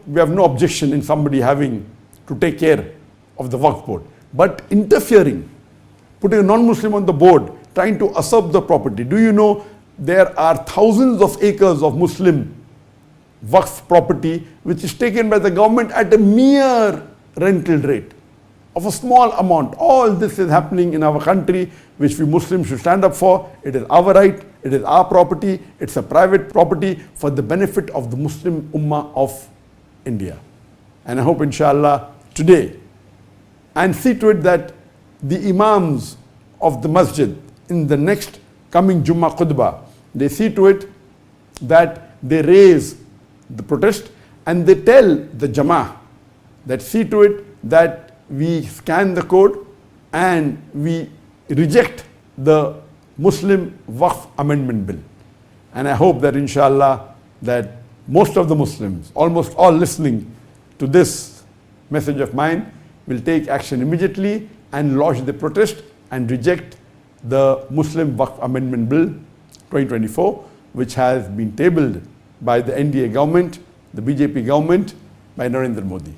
we have no objection in somebody having to take care of the Waqf board. But interfering, putting a non-Muslim on the board, trying to usurp the property. Do you know there are thousands of acres of Muslim Waqf property which is taken by the government at a mere rental rate of a small amount. All this is happening in our country, which we Muslims should stand up for. It is our right, it is our property, it's a private property for the benefit of the Muslim Ummah of India. And I hope inshallah today, and see to it that the Imams of the Masjid in the next coming Jummah Khutbah, they see to it that they raise the protest and they tell the Jama'ah that see to it that we scan the code and we reject the Muslim Waqf Amendment Bill. And I hope that inshallah that most of the Muslims, almost all listening to this message of mine, will take action immediately and lodge the protest and reject the Muslim Waqf Amendment Bill 2024, which has been tabled by the NDA government, the BJP government, by Narendra Modi.